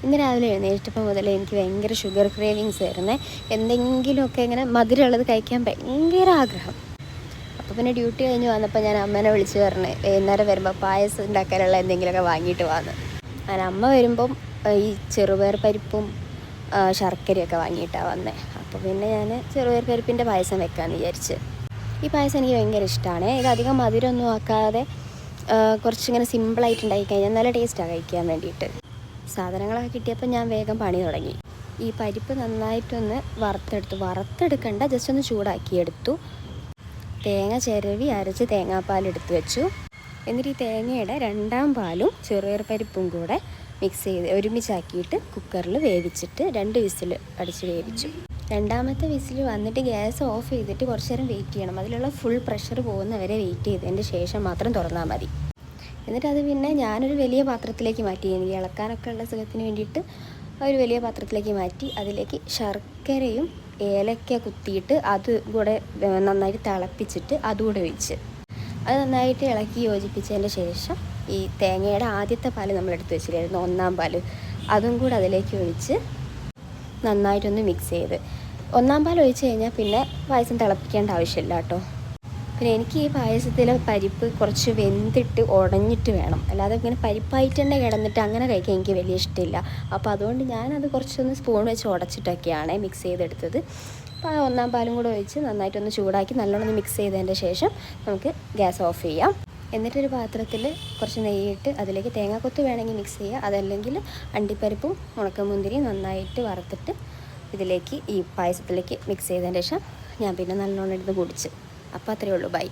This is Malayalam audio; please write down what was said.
ഇന്ന് രാവിലെ എഴുന്നേറ്റപ്പോൾ മുതൽ എനിക്ക് ഭയങ്കര ഷുഗർ ക്രേവിങ്സ് ആയിരുന്നേ. എന്തെങ്കിലുമൊക്കെ ഇങ്ങനെ മധുരമുള്ളത് കഴിക്കാൻ ഭയങ്കര ആഗ്രഹം. അപ്പോൾ പിന്നെ ഡ്യൂട്ടി കഴിഞ്ഞ് വന്നപ്പോൾ ഞാൻ അമ്മേനെ വിളിച്ച് പറഞ്ഞ് വൈകുന്നേരം വരുമ്പോൾ പായസം ഉണ്ടാക്കാനുള്ള എന്തെങ്കിലുമൊക്കെ വാങ്ങിയിട്ട് വന്ന്. അങ്ങനെ അമ്മ വരുമ്പം ഈ ചെറുപയർ പരിപ്പും ശർക്കരയൊക്കെ വാങ്ങിയിട്ടാണ് വന്നത്. അപ്പോൾ പിന്നെ ഞാൻ ചെറുപയർ പരിപ്പിൻ്റെ പായസം വെക്കാമെന്ന് വിചാരിച്ച്. ഈ പായസം എനിക്ക് ഭയങ്കര ഇഷ്ടമാണ്. ഇത് അധികം മധുരമൊന്നും ആക്കാതെ കുറച്ചിങ്ങനെ സിമ്പിളായിട്ട് ഉണ്ടാക്കി കഴിഞ്ഞാൽ നല്ല ടേസ്റ്റാണ് കഴിക്കാൻ വേണ്ടിയിട്ട്. സാധനങ്ങളൊക്കെ കിട്ടിയപ്പോൾ ഞാൻ വേഗം പണി തുടങ്ങി. ഈ പരിപ്പ് നന്നായിട്ടൊന്ന് വറുത്തെടുക്കണ്ട, ജസ്റ്റ് ഒന്ന് ചൂടാക്കിയെടുത്തു. തേങ്ങ ചിരവി അരച്ച് തേങ്ങാപ്പാലെടുത്ത് വെച്ചു. എന്നിട്ട് ഈ തേങ്ങയുടെ 2ാം പാലും ചെറുപയർ പരിപ്പും കൂടെ മിക്സ് ചെയ്ത് ഒരുമിച്ചാക്കിയിട്ട് കുക്കറിൽ വേവിച്ചിട്ട് 2 വിസിൽ അടിച്ച് വേവിച്ചു. 2ാമത്തെ വിസിൽ വന്നിട്ട് ഗ്യാസ് ഓഫ് ചെയ്തിട്ട് കുറച്ച് നേരം വെയിറ്റ് ചെയ്യണം. അതിലുള്ള ഫുൾ പ്രഷർ പോകുന്നവരെ വെയിറ്റ് ചെയ്തതിൻ്റെ ശേഷം മാത്രം തുറന്നാൽ മതി. എന്നിട്ട് അത് പിന്നെ ഞാനൊരു വലിയ പാത്രത്തിലേക്ക് മാറ്റി. എനിക്ക് ഇളക്കാനൊക്കെ ഉള്ള സുഖത്തിന് വേണ്ടിയിട്ട് ഒരു വലിയ പാത്രത്തിലേക്ക് മാറ്റി. അതിലേക്ക് ശർക്കരയും ഏലക്ക കുത്തിയിട്ട് അത് കൂടെ നന്നായിട്ട് തിളപ്പിച്ചിട്ട് അതുകൂടെ ഒഴിച്ച് അത് നന്നായിട്ട് ഇളക്കി യോജിപ്പിച്ചതിൻ്റെ ശേഷം ഈ തേങ്ങയുടെ ആദ്യത്തെ പാല് നമ്മളെടുത്ത് വെച്ചില്ലായിരുന്നു, 1ാം പാല്, അതും കൂടെ അതിലേക്ക് ഒഴിച്ച് നന്നായിട്ടൊന്ന് മിക്സ് ചെയ്ത് 1ാം പാൽ ഒഴിച്ച് കഴിഞ്ഞാൽ പിന്നെ പായസം തിളപ്പിക്കേണ്ട ആവശ്യമില്ല കേട്ടോ. പിന്നെ എനിക്ക് ഈ പായസത്തിലെ പരിപ്പ് കുറച്ച് വെന്തിട്ട് ഉടഞ്ഞിട്ട് വേണം, അല്ലാതെ ഇങ്ങനെ പരിപ്പായിട്ട് തന്നെ കിടന്നിട്ട് അങ്ങനെ കഴിക്കാൻ എനിക്ക് വലിയ ഇഷ്ടമില്ല. അപ്പോൾ അതുകൊണ്ട് ഞാനത് കുറച്ചൊന്ന് സ്പൂൺ വെച്ച് ഉടച്ചിട്ടൊക്കെയാണ് മിക്സ് ചെയ്തെടുത്തത്. അപ്പോൾ 1ാം പാലും കൂടെ ഒഴിച്ച് നന്നായിട്ടൊന്ന് ചൂടാക്കി നല്ലോണം മിക്സ് ചെയ്തതിൻ്റെ ശേഷം നമുക്ക് ഗ്യാസ് ഓഫ് ചെയ്യാം. എന്നിട്ടൊരു പാത്രത്തിൽ കുറച്ച് നെയ്യിട്ട് അതിലേക്ക് തേങ്ങാക്കൊത്ത് വേണമെങ്കിൽ മിക്സ് ചെയ്യുക, അതല്ലെങ്കിൽ അണ്ടിപ്പരിപ്പും ഉണക്കമുന്തിരിയും നന്നായിട്ട് വറുത്തിട്ട് ഇതിലേക്ക് ഈ പായസത്തിലേക്ക് മിക്സ് ചെയ്തതിന് ശേഷം ഞാൻ പിന്നെ നല്ലോണം എടുത്ത് കുടിച്ച്. അപ്പോൾ അത്രയേ ഉള്ളൂ. ബൈ.